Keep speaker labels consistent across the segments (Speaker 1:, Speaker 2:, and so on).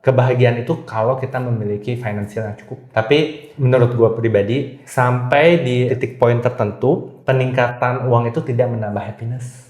Speaker 1: Kebahagiaan itu kalau kita memiliki finansial yang cukup. Tapi menurut gue pribadi, sampai di titik poin tertentu, peningkatan uang itu tidak menambah happiness.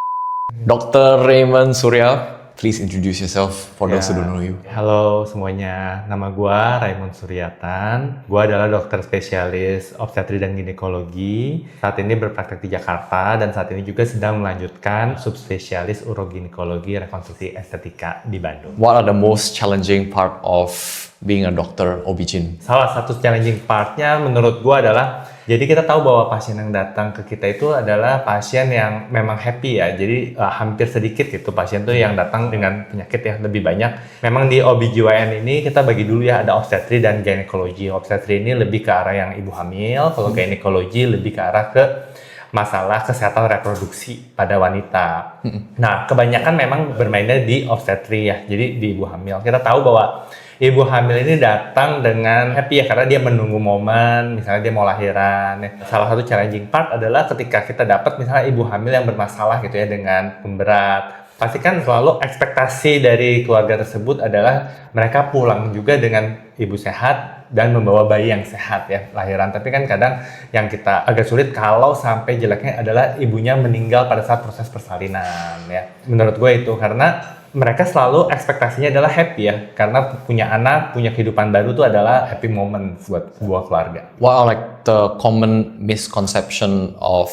Speaker 2: Dr. Raymond Surya, please introduce yourself for those who don't know you.
Speaker 1: Halo semuanya, nama gue Raymond Suryatan. Gue adalah dokter spesialis obstetri dan ginekologi. Saat ini berpraktek di Jakarta dan saat ini juga sedang melanjutkan subspesialis uroginekologi rekonstruksi estetika di Bandung.
Speaker 2: What are the most challenging part of being a doctor OB/GYN?
Speaker 1: Salah satu challenging partnya menurut gue adalah, jadi kita tahu bahwa pasien yang datang ke kita itu adalah pasien yang memang happy ya. Jadi hampir sedikit gitu pasien tuh yang datang dengan penyakit yang lebih banyak. Memang di OB/GYN ini kita bagi dulu ya, ada obstetri dan ginekologi. Obstetri ini lebih ke arah yang ibu hamil, kalau ginekologi lebih ke arah ke masalah kesehatan reproduksi pada wanita. Nah, kebanyakan memang bermainnya di obstetri ya, jadi di ibu hamil. Kita tahu bahwa ibu hamil ini datang dengan happy ya, karena dia menunggu momen, misalnya dia mau lahiran. Salah satu challenging part adalah ketika kita dapat misalnya ibu hamil yang bermasalah gitu ya dengan pemberat. Pasti kan selalu ekspektasi dari keluarga tersebut adalah mereka pulang juga dengan ibu sehat dan membawa bayi yang sehat ya, lahiran. Tapi kan kadang yang kita agak sulit kalau sampai jeleknya adalah ibunya meninggal pada saat proses persalinan ya. Menurut gue itu karena mereka selalu ekspektasinya adalah happy ya, karena punya anak, punya kehidupan baru itu adalah happy moment buat sebuah keluarga.
Speaker 2: What are like the common misconception of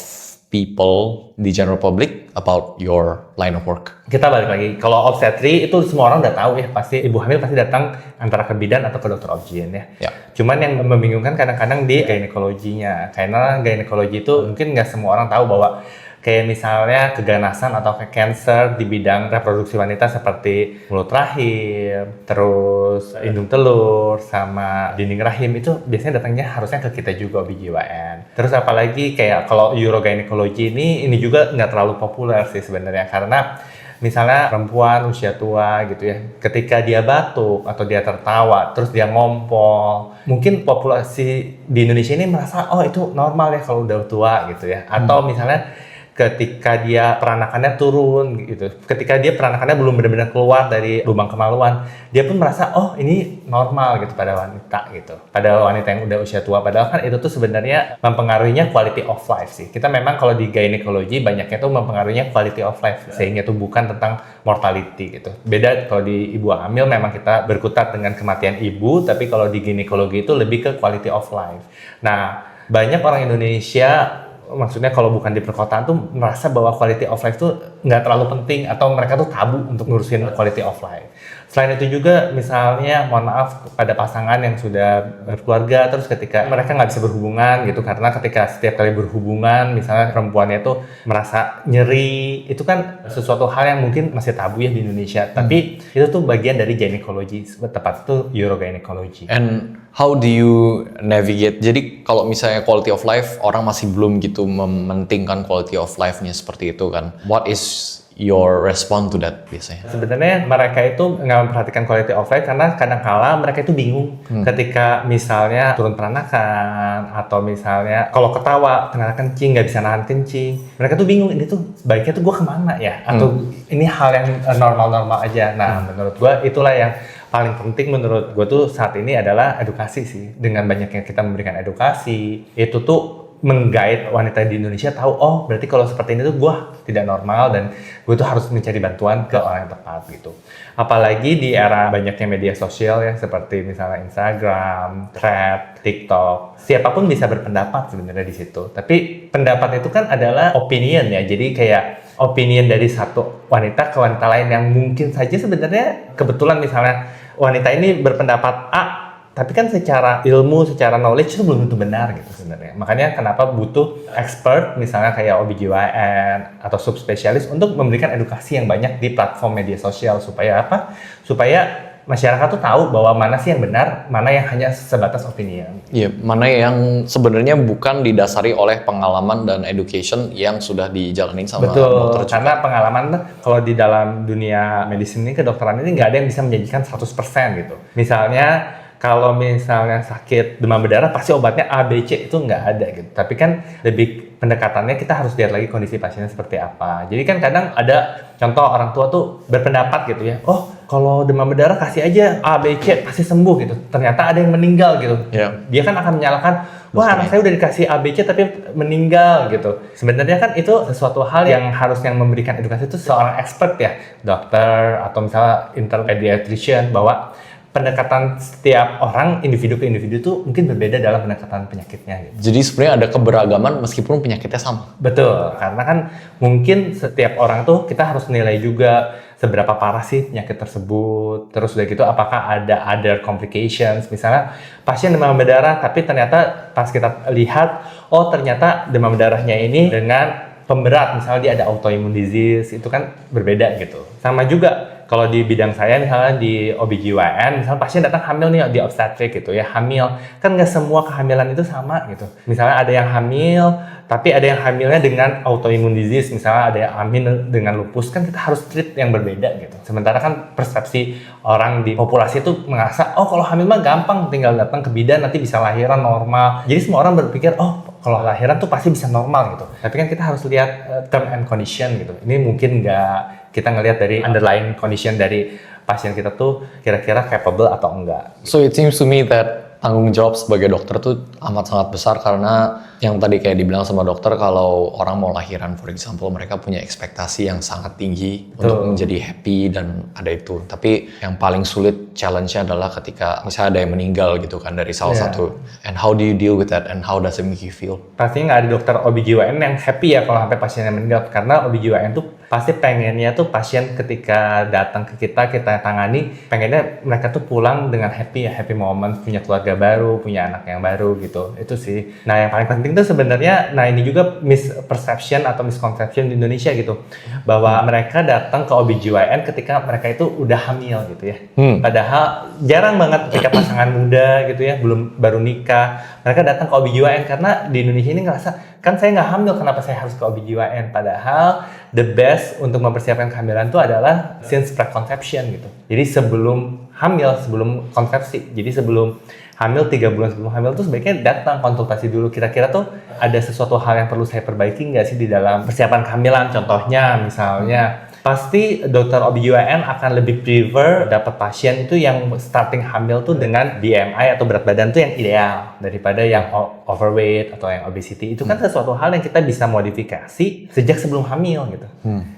Speaker 2: people di general public about your line of work?
Speaker 1: Kita balik lagi, kalau obstetri itu semua orang udah tahu ya, pasti ibu hamil pasti datang antara ke bidan atau ke dokter OB/GYN ya.
Speaker 2: Ya.
Speaker 1: Cuman yang membingungkan kadang-kadang di ginekologinya, karena ginekologi itu mungkin nggak semua orang tahu bahwa kayak misalnya keganasan atau ke cancer di bidang reproduksi wanita seperti mulut rahim, terus indung telur, sama dinding rahim itu biasanya datangnya harusnya ke kita juga OB/GYN. Terus apalagi kayak kalau urogynecology ini juga nggak terlalu populer sih sebenarnya, karena misalnya perempuan usia tua gitu ya, ketika dia batuk atau dia tertawa, terus dia ngompol, mungkin populasi di Indonesia ini merasa oh itu normal ya kalau udah tua gitu ya, atau misalnya ketika dia peranakannya turun gitu, ketika dia peranakannya belum benar-benar keluar dari lubang kemaluan, dia pun merasa oh ini normal gitu pada wanita gitu, pada wanita yang udah usia tua. Padahal kan itu tuh sebenarnya mempengaruhinya quality of life sih. Kita memang kalau di gynecology banyaknya tuh mempengaruhinya quality of life, sehingga tuh bukan tentang mortality gitu. Beda kalau di ibu hamil memang kita berkutat dengan kematian ibu, tapi kalau di ginekologi itu lebih ke quality of life. Nah, banyak orang Indonesia, maksudnya kalau bukan di perkotaan tuh merasa bahwa quality of life tuh nggak terlalu penting atau mereka tuh tabu untuk ngurusin quality of life. Selain itu juga misalnya mohon maaf pada pasangan yang sudah berkeluarga, terus ketika mereka nggak bisa berhubungan gitu, karena ketika setiap kali berhubungan misalnya perempuannya tuh merasa nyeri, itu kan sesuatu hal yang mungkin masih tabu ya di Indonesia. Tapi itu tuh bagian dari gynecology, tepat itu urogynecology.
Speaker 2: And how do you navigate? Jadi kalau misalnya quality of life, orang masih belum gitu mementingkan quality of life-nya seperti itu kan. What is your response to that biasanya?
Speaker 1: Sebenarnya mereka itu nggak memperhatikan quality of life karena kadang-kala mereka itu bingung ketika misalnya turun peranakan atau misalnya kalau ketawa ternyata kencing, nggak bisa nahan kencing. Mereka tuh bingung, ini tuh baiknya tuh gue kemana ya? Atau ini hal yang normal-normal aja. Nah, menurut gue itulah yang paling penting menurut gue tuh saat ini adalah edukasi sih. Dengan banyaknya kita memberikan edukasi, itu tuh meng-guide wanita di Indonesia tahu, oh berarti kalau seperti ini tuh gue tidak normal dan gue tuh harus mencari bantuan ke orang yang tepat gitu. Apalagi di era banyaknya media sosial ya, seperti misalnya Instagram, Thread, TikTok, siapapun bisa berpendapat sebenarnya di situ. Tapi pendapat itu kan adalah opinion ya, jadi kayak opinion dari satu wanita ke wanita lain yang mungkin saja sebenarnya kebetulan misalnya wanita ini berpendapat A, tapi kan secara ilmu, secara knowledge itu belum tentu benar gitu sebenarnya. Makanya kenapa butuh expert misalnya kayak OB/GYN atau subspesialis untuk memberikan edukasi yang banyak di platform media sosial. Supaya apa? Supaya masyarakat tuh tahu bahwa mana sih yang benar, mana yang hanya sebatas opinion.
Speaker 2: Iya, mana yang sebenarnya bukan didasari oleh pengalaman dan education yang sudah dijalani sama
Speaker 1: Betul,
Speaker 2: dokter juga.
Speaker 1: karena pengalaman kalau di dalam dunia medicine ini, kedokteran ini nggak ada yang bisa menjanjikan 100% gitu. Misalnya kalau misalnya sakit demam berdarah pasti obatnya A, B, C, itu nggak ada gitu. Tapi kan lebih pendekatannya kita harus lihat lagi kondisi pasiennya seperti apa. Jadi kan kadang ada contoh orang tua tuh berpendapat gitu ya, oh kalau demam berdarah kasih aja A, B, C pasti sembuh gitu. Ternyata ada yang meninggal gitu.
Speaker 2: Iya.
Speaker 1: Dia kan akan menyalahkan, wah anak saya udah dikasih A, B, C tapi meninggal gitu. Sebenarnya kan itu sesuatu hal yang harusnya memberikan edukasi itu seorang expert ya, dokter atau misalnya internal pediatrician, bahwa pendekatan setiap orang individu ke individu itu mungkin berbeda dalam pendekatan penyakitnya gitu.
Speaker 2: Jadi sebenarnya ada keberagaman meskipun penyakitnya sama.
Speaker 1: Betul, karena kan mungkin setiap orang tuh kita harus nilai juga seberapa parah sih penyakit tersebut. Terus udah gitu apakah ada other complications, misalnya pasien demam berdarah tapi ternyata pas kita lihat, oh ternyata demam berdarahnya ini dengan pemberat, misalnya dia ada autoimmune disease, itu kan berbeda gitu. Sama juga kalau di bidang saya misalnya di OBGYN, misalnya pasien datang hamil nih di obstetrik gitu ya, hamil, kan nggak semua kehamilan itu sama gitu. Misalnya ada yang hamil, tapi ada yang hamilnya dengan autoimmune disease, misalnya ada yang hamil dengan lupus, kan kita harus treat yang berbeda gitu. Sementara kan persepsi orang di populasi itu merasa, oh kalau hamil mah gampang, tinggal datang ke bidan nanti bisa lahiran normal. Jadi semua orang berpikir, oh kalau lahiran tuh pasti bisa normal gitu. Tapi kan kita harus lihat term and condition gitu. Ini mungkin nggak kita ngelihat dari underlying condition dari pasien kita tuh kira-kira capable atau enggak.
Speaker 2: So it seems to me that tanggung jawab sebagai dokter tuh amat sangat besar, karena yang tadi kayak dibilang sama dokter, kalau orang mau lahiran for example, mereka punya ekspektasi yang sangat tinggi untuk menjadi happy dan ada itu. Tapi yang paling sulit challenge-nya adalah ketika misalnya ada yang meninggal gitu kan dari salah satu. And how do you deal with that and how does it make you feel?
Speaker 1: Pastinya nggak ada dokter OBGYN yang happy ya kalau sampai pasiennya meninggal, karena OBGYN tuh pasti pengennya tuh pasien ketika datang ke kita tangani, pengennya mereka tuh pulang dengan happy ya, happy moment, punya keluarga baru, punya anak yang baru gitu. Itu sih. Nah yang paling penting tuh sebenarnya, nah ini juga misperception atau misconception di Indonesia gitu, bahwa mereka datang ke OBGYN ketika mereka itu udah hamil gitu ya. Padahal jarang banget ketika pasangan muda gitu ya, baru nikah, mereka datang ke OBGYN karena di Indonesia ini ngerasa, kan saya nggak hamil, kenapa saya harus ke OBGYN? Padahal the best untuk mempersiapkan kehamilan itu adalah since preconception gitu. Jadi sebelum hamil, sebelum konsepsi. Jadi sebelum hamil, 3 bulan sebelum hamil tuh sebaiknya datang konsultasi dulu. Kira-kira tuh ada sesuatu hal yang perlu saya perbaiki nggak sih di dalam persiapan kehamilan? Contohnya misalnya, pasti dokter OBGYN akan lebih prefer dapat pasien itu yang starting hamil tuh dengan BMI atau berat badan tuh yang ideal daripada yang overweight atau yang obesity. Itu kan sesuatu hal yang kita bisa modifikasi sejak sebelum hamil gitu.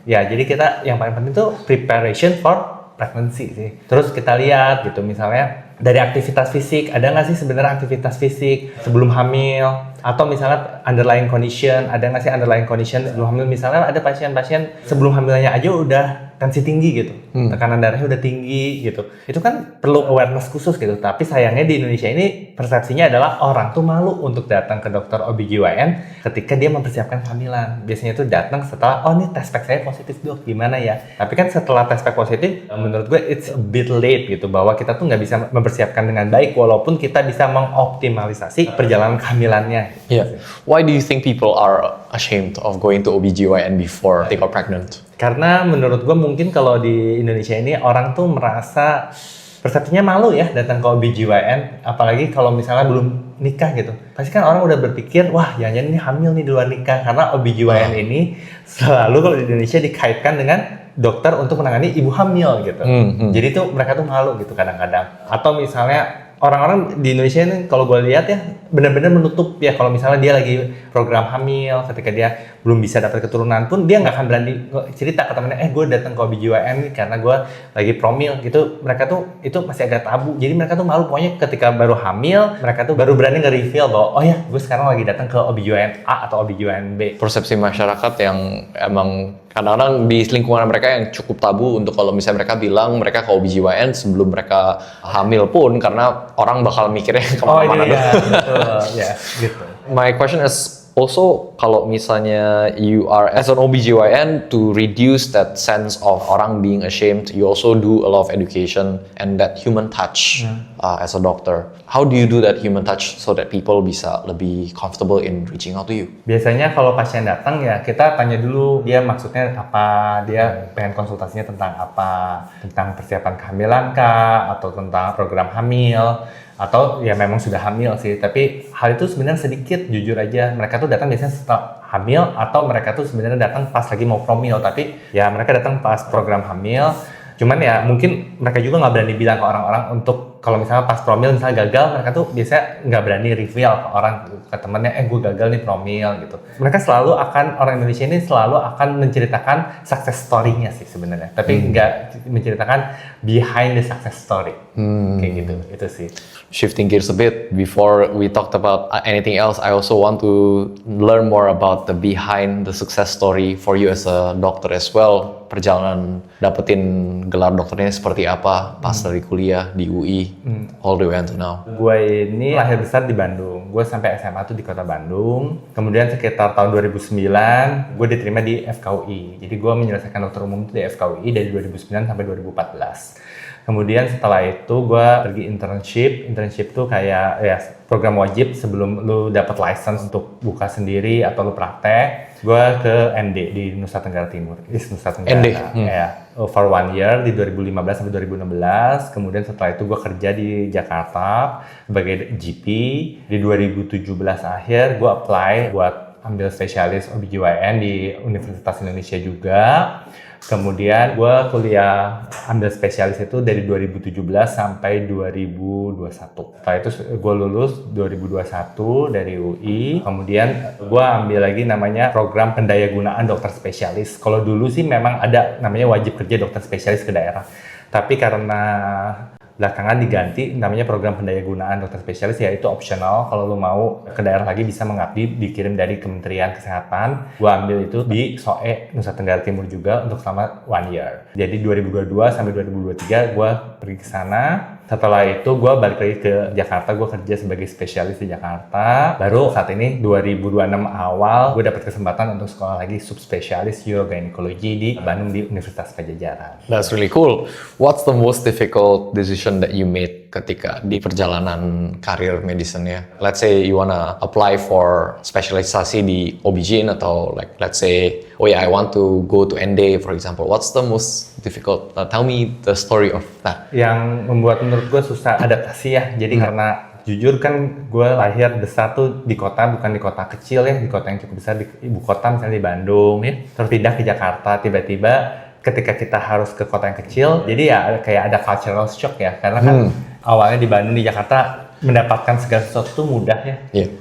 Speaker 1: Ya, jadi kita yang paling penting tuh preparation for pregnancy sih. Terus kita lihat gitu, misalnya dari aktivitas fisik, ada nggak sih sebenarnya aktivitas fisik sebelum hamil? Atau misalnya underlying condition, ada nggak sih underlying condition sebelum hamil? Misalnya ada pasien-pasien sebelum hamilnya aja udah tensi tinggi gitu, tekanan darahnya udah tinggi gitu. Itu kan perlu awareness khusus gitu. Tapi sayangnya di Indonesia ini persepsinya adalah orang tuh malu untuk datang ke dokter OBGYN ketika dia mempersiapkan kehamilan. Biasanya tuh datang setelah, oh nih tes pack saya positif dok, gimana ya? Tapi kan setelah tes pack positif, menurut gue it's a bit late gitu, bahwa kita tuh nggak bisa mempersiapkan dengan baik walaupun kita bisa mengoptimalisasi perjalanan kehamilannya.
Speaker 2: Yeah. Why do you think people are ashamed of going to OBGYN before they got pregnant?
Speaker 1: Karena menurut gue mungkin kalau di Indonesia ini orang tuh merasa persepsinya malu ya datang ke OBGYN, apalagi kalau misalnya belum nikah gitu. Pasti kan orang udah berpikir, wah jangan-jangan ini hamil nih di luar nikah, karena OBGYN ini selalu kalau di Indonesia dikaitkan dengan dokter untuk menangani ibu hamil gitu. Jadi tuh mereka tuh malu gitu kadang-kadang. Atau misalnya orang-orang di Indonesia ini kalau gue lihat ya benar-benar menutup ya, kalau misalnya dia lagi program hamil, ketika dia belum bisa dapat keturunan pun dia nggak akan berani cerita ke temennya, gue datang ke OBGYN nih karena gue lagi promil gitu. Mereka tuh itu masih agak tabu, jadi mereka tuh malu. Pokoknya ketika baru hamil mereka tuh baru berani nge-reveal bahwa oh ya gue sekarang lagi datang ke OBGYN A atau OBGYN B.
Speaker 2: Persepsi masyarakat yang emang kadang-kadang di lingkungan mereka yang cukup tabu untuk kalau misalnya mereka bilang mereka ke OBGYN sebelum mereka hamil pun, karena orang bakal mikirnya kemana-mana.
Speaker 1: Ya, gitu.
Speaker 2: My question is also, kalau misalnya you are as an OBGYN, to reduce that sense of orang being ashamed, you also do a lot of education and that human touch as a doctor. How do you do that human touch so that people bisa lebih comfortable in reaching out to you?
Speaker 1: Biasanya kalau pasien datang ya kita tanya dulu dia maksudnya apa, dia pengen konsultasinya tentang apa, tentang persiapan kehamilan kah, atau tentang program hamil, atau ya memang sudah hamil sih. Tapi hal itu sebenarnya sedikit, jujur aja. Mereka tuh datang biasanya setelah hamil, atau mereka tuh sebenarnya datang pas lagi mau promil, tapi ya mereka datang pas program hamil. Cuman ya mungkin mereka juga nggak berani bilang ke orang-orang untuk kalau misalnya pas promil misalnya gagal, mereka tuh biasanya nggak berani reveal ke orang, ke temennya, gue gagal nih promil gitu. Mereka selalu akan, orang Indonesia ini selalu akan menceritakan success story-nya sih sebenarnya, tapi nggak menceritakan behind the success story. Kayak gitu, itu sih.
Speaker 2: Shifting gears a bit, before we talked about anything else, I also want to learn more about the behind the success story for you as a doctor as well. Perjalanan dapetin gelar dokternya seperti apa pas dari kuliah di UI, all the way until now.
Speaker 1: Gue ini lahir besar di Bandung. Gue sampai SMA tuh di kota Bandung. Kemudian sekitar tahun 2009, gue diterima di FKUI. Jadi gue menyelesaikan dokter umum itu di FKUI dari 2009 sampai 2014. Kemudian setelah itu gue pergi internship tuh kayak ya program wajib sebelum lu dapat license untuk buka sendiri atau lu praktek. Gue ke ND di Nusa Tenggara Timur, Nusa Tenggara.
Speaker 2: ND?
Speaker 1: Ya, for 1 year di 2015 sampai 2016. Kemudian setelah itu gue kerja di Jakarta sebagai GP. Di 2017 akhir gue apply buat ambil spesialis OBGYN di Universitas Indonesia juga. Kemudian gue kuliah ambil spesialis itu dari 2017 sampai 2021. Setelah itu gue lulus 2021 dari UI. Kemudian gue ambil lagi namanya program pendayagunaan dokter spesialis. Kalau dulu sih memang ada namanya wajib kerja dokter spesialis ke daerah. Tapi karena belakangan diganti namanya program pendayagunaan dokter spesialis, ya itu optional. Kalau lu mau ke daerah lagi bisa mengabdi, dikirim dari Kementerian Kesehatan. Gua ambil itu di SOE Nusa Tenggara Timur juga untuk selama 1 year. Jadi 2022 sampai 2023 gua pergi ke sana. Setelah itu gue balik lagi ke Jakarta, gue kerja sebagai spesialis di Jakarta. Baru saat ini 2026 awal gue dapat kesempatan untuk sekolah lagi subspesialis urogynecology di Bandung di Universitas Padjadjaran.
Speaker 2: That's really cool. What's the most difficult decision that you made ketika di perjalanan karir medicine-nya? Let's say you wanna apply for spesialisasi di OB/GYN atau like let's say, oh yeah, I want to go to ND for example. What's the most difficult? Tell me the story of that.
Speaker 1: Yang membuat menurut gue susah adaptasi ya. Jadi karena jujur kan gue lahir besar tuh di kota, bukan di kota kecil ya, di kota yang cukup besar, di ibu kota misalnya di Bandung ya. Terus pindah ke Jakarta, tiba-tiba ketika kita harus ke kota yang kecil, jadi ya kayak ada cultural shock ya. Karena kan awalnya di Bandung, di Jakarta mendapatkan segala sesuatu tuh mudah ya.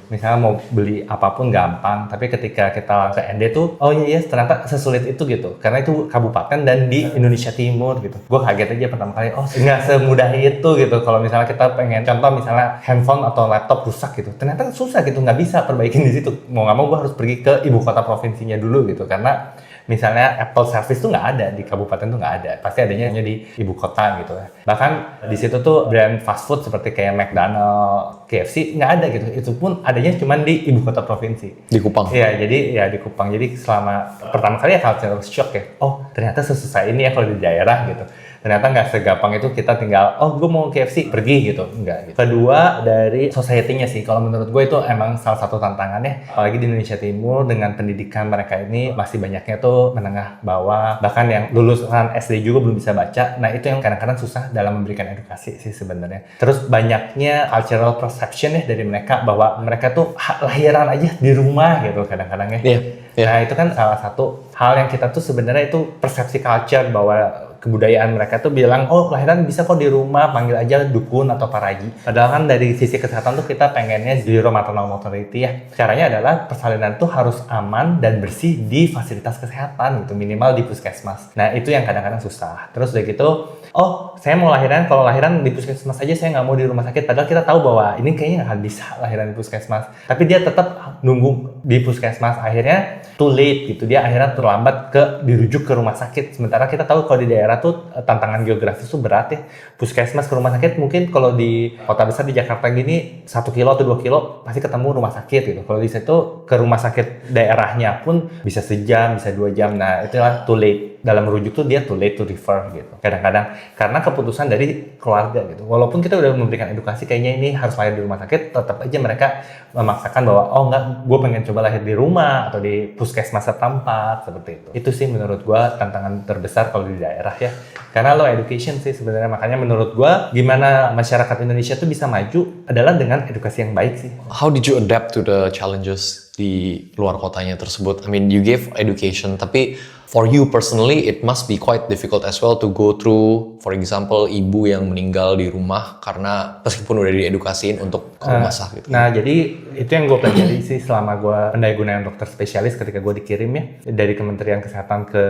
Speaker 1: Misalnya mau beli apapun gampang, tapi ketika kita ke ND tuh, oh iya ternyata sesulit itu gitu. Karena itu kabupaten dan di Indonesia Timur gitu. Gue kaget aja pertama kali, oh nggak semudah itu gitu. Kalau misalnya kita pengen, contoh misalnya handphone atau laptop rusak gitu, ternyata susah gitu, nggak bisa perbaikin di situ. Mau nggak mau gue harus pergi ke ibu kota provinsinya dulu gitu, karena misalnya Apple Service tuh nggak ada di kabupaten tuh nggak ada, pasti adanya hanya di ibu kota gitu ya. Bahkan di situ tuh brand fast food seperti kayak McDonald, KFC nggak ada gitu. Itu pun adanya cuma di ibu kota provinsi.
Speaker 2: Di Kupang.
Speaker 1: Iya, jadi ya di Kupang. Jadi selama pertama kali ya cultural shock ya. Oh ternyata sesusah ini ya kalau di daerah gitu. Ternyata nggak segampang itu kita tinggal, oh gue mau KFC, pergi gitu. Enggak gitu. Kedua, dari society-nya sih. Kalau menurut gue itu emang salah satu tantangannya. Apalagi di Indonesia Timur, dengan pendidikan mereka ini masih banyaknya tuh menengah bawah. Bahkan yang lulusan SD juga belum bisa baca. Nah itu yang kadang-kadang susah dalam memberikan edukasi sih sebenarnya. Terus banyaknya cultural perception ya dari mereka, bahwa mereka tuh lahiran aja di rumah gitu kadang-kadang ya. Nah itu kan salah satu hal yang kita tuh sebenarnya itu persepsi culture, bahwa kebudayaan mereka tuh bilang, oh lahiran bisa kok di rumah, panggil aja dukun atau paraji. Padahal kan dari sisi kesehatan tuh kita pengennya zero maternal mortality ya. Caranya adalah persalinan tuh harus aman dan bersih di fasilitas kesehatan gitu, minimal di puskesmas. Nah itu yang kadang-kadang susah. Terus udah gitu, oh saya mau lahiran, kalau lahiran di puskesmas aja, saya nggak mau di rumah sakit. Padahal kita tahu bahwa ini kayaknya nggak bisa lahiran di puskesmas. Tapi dia tetap nunggu di puskesmas, akhirnya too late gitu. Dia akhirnya terlambat dirujuk ke rumah sakit. Sementara kita tahu kalau di daerah tuh tantangan geografis tuh berat ya. Puskesmas ke rumah sakit mungkin kalau di kota besar di Jakarta gini 1 kilo atau 2 kilo pasti ketemu rumah sakit gitu. Kalau di situ ke rumah sakit daerahnya pun bisa sejam, bisa 2 jam. Nah itulah too late. Dalam merujuk tuh dia too late to refer gitu. Kadang-kadang karena keputusan dari keluarga gitu. Walaupun kita udah memberikan edukasi kayaknya ini harus lahir di rumah sakit, tetap aja mereka memaksakan bahwa oh enggak, gue pengen coba lahir di rumah atau di puskesmas setempat seperti itu. Itu sih menurut gue tantangan terbesar kalau di daerah ya. Karena law education sih sebenarnya, makanya menurut gua gimana masyarakat Indonesia tuh bisa maju adalah dengan edukasi yang baik sih.
Speaker 2: How did you adapt to the challenges di luar kotanya tersebut? I mean, you gave education, tapi for you personally, it must be quite difficult as well to go through, for example, ibu yang meninggal di rumah karena meskipun udah diedukasiin untuk ke rumah sakit.
Speaker 1: Nah, jadi itu yang gue pelajari sih selama gue pendayagunaan dokter spesialis ketika gue dikirim ya dari Kementerian Kesehatan ke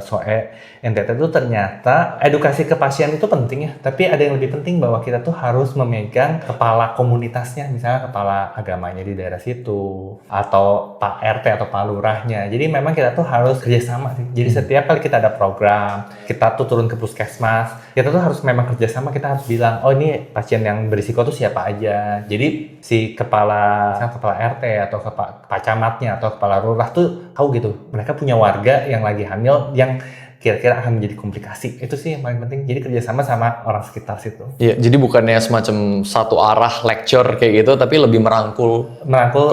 Speaker 1: SOE NTT itu ternyata edukasi ke pasien itu penting ya, tapi ada yang lebih penting bahwa kita tuh harus memegang kepala komunitasnya, misalnya kepala agamanya di daerah situ atau Pak RT atau Pak Lurahnya. Jadi memang kita tuh harus kerjasama sih. Jadi setiap kali kita ada program, kita tuh turun ke puskesmas, kita tuh harus memang kerjasama, kita harus bilang, oh ini pasien yang berisiko tuh siapa aja. Jadi si kepala RT atau Pak Camatnya atau kepala lurah tuh tahu gitu, mereka punya warga yang lagi hamil yang kira-kira akan menjadi komplikasi. Itu sih yang paling penting. Jadi kerjasama sama orang sekitar situ.
Speaker 2: Iya, jadi bukannya semacam satu arah lecture kayak gitu, tapi lebih merangkul
Speaker 1: ke